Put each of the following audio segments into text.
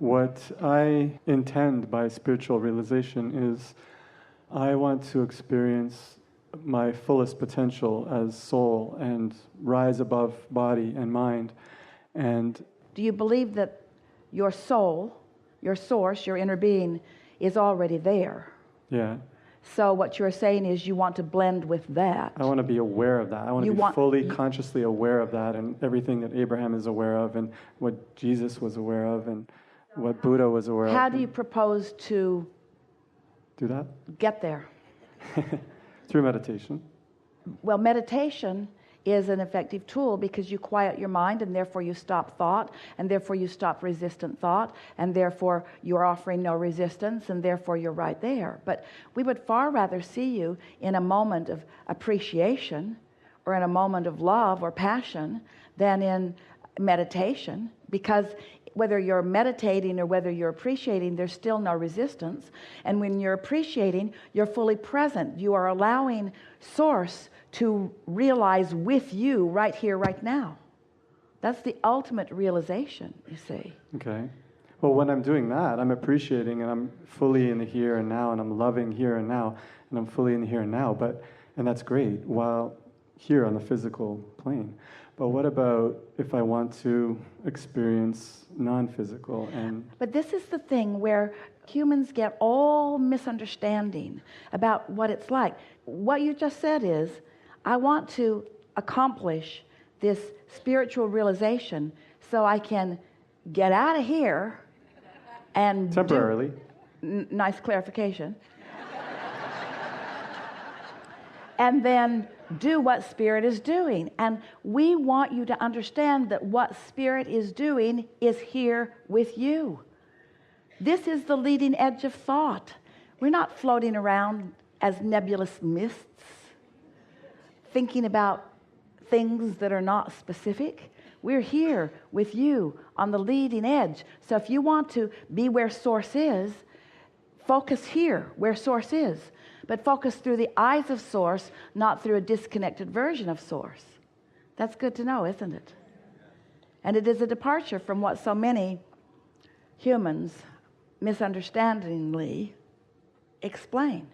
What I intend by spiritual realization is I want to experience my fullest potential as soul and rise above body and mind. And do you believe that your soul, your source, your inner being is already there? Yeah. So what you're saying is you want to blend with that. I want to be aware of that. I want to be fully consciously aware of that and everything that Abraham is aware of and what Jesus was aware of and what Buddha was aware of. How do you propose to do that? Get there? Through meditation. Well, meditation is an effective tool because you quiet your mind and therefore you stop thought and therefore you stop resistant thought and therefore you're offering no resistance and therefore you're right there. But we would far rather see you in a moment of appreciation or in a moment of love or passion than in meditation, because whether you're meditating or whether you're appreciating, there's still no resistance. And when you're appreciating, you're fully present. You are allowing Source to realize with you right here, right now. That's the ultimate realization, you see. Okay. Well, when I'm doing that, I'm appreciating and I'm fully in the here and now and I'm loving here and now and I'm fully in the here and now. And that's great while here on the physical plane. But what about if I want to experience non-physical and... But this is the thing where humans get all misunderstanding about what it's like. What you just said is, I want to accomplish this spiritual realization so I can get out of here and temporarily. Nice clarification. And then do what Spirit is doing. And we want you to understand that what Spirit is doing is here with you. This is the leading edge of thought. We're not floating around as nebulous mists, thinking about things that are not specific. We're here with you on the leading edge. So if you want to be where Source is, focus here where Source is. But focus through the eyes of Source, not through a disconnected version of Source. That's good to know, isn't it? And it is a departure from what so many humans misunderstandingly explain.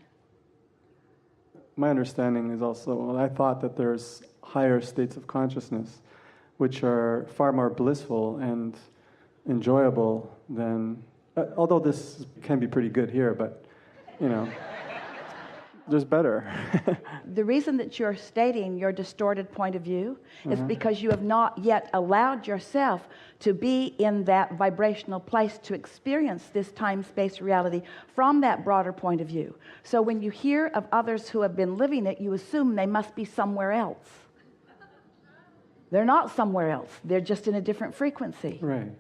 My understanding is also, well, I thought that there's higher states of consciousness which are far more blissful and enjoyable than, although this can be pretty good here, but, you know, there's better. The reason that you're stating your distorted point of view is because you have not yet allowed yourself to be in that vibrational place to experience this time-space reality from that broader point of view. So when you hear of others who have been living it, you assume they must be somewhere else. They're not somewhere else. They're just in a different frequency. Right.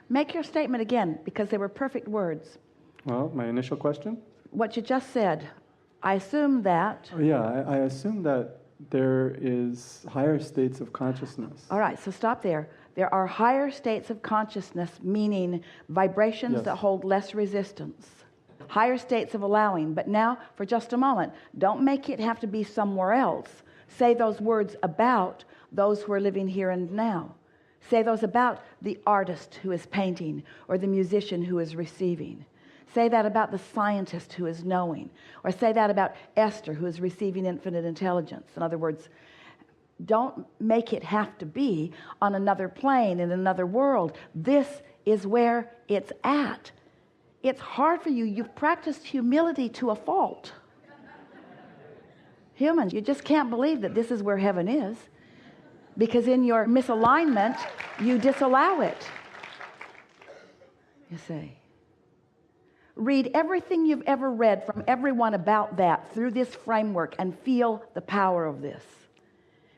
Make your statement again, because they were perfect words. Well, my initial question? What you just said, I assume that... Oh, yeah, I assume that there is higher states of consciousness. All right, so stop there. There are higher states of consciousness, meaning vibrations that hold less resistance. Higher states of allowing. But now, for just a moment, don't make it have to be somewhere else. Say those words about those who are living here and now. Say those about the artist who is painting or the musician who is receiving. Say that about the scientist who is knowing. Or say that about Esther who is receiving infinite intelligence. In other words, don't make it have to be on another plane in another world. This is where it's at. It's hard for you. You've practiced humility to a fault. Humans, you just can't believe that this is where heaven is, because in your misalignment, you disallow it. You see. Read everything you've ever read from everyone about that through this framework and feel the power of this.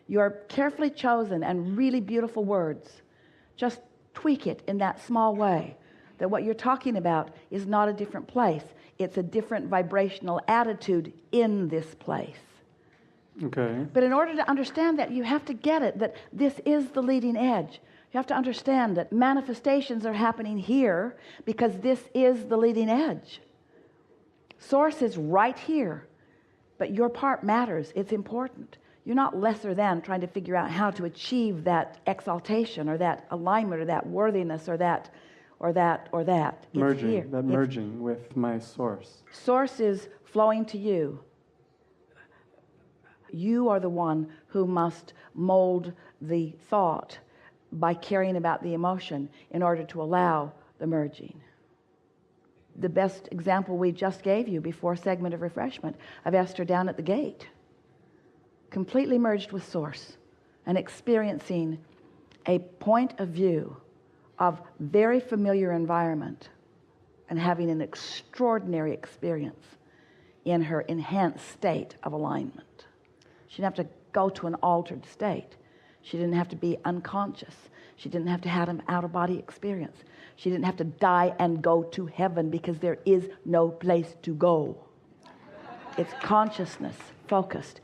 Your carefully chosen and really beautiful words. Just tweak it in that small way, that what you're talking about is not a different place. It's a different vibrational attitude in this place. Okay. But in order to understand that, you have to get it, that this is the leading edge. You have to understand that manifestations are happening here because this is the leading edge. Source is right here, but your part matters. It's important. You're not lesser than trying to figure out how to achieve that exaltation or that alignment or that worthiness or that. It's Merging, here. that merging with my source. Source is flowing to you. You are the one who must mold the thought by caring about the emotion in order to allow the merging. The best example we just gave you before segment of refreshment of Esther down at the gate, completely merged with source and experiencing a point of view of very familiar environment and having an extraordinary experience in her enhanced state of alignment. She didn't have to go to an altered state. She didn't have to be unconscious. She didn't have to have an out-of-body experience. She didn't have to die and go to heaven because there is no place to go. It's consciousness focused.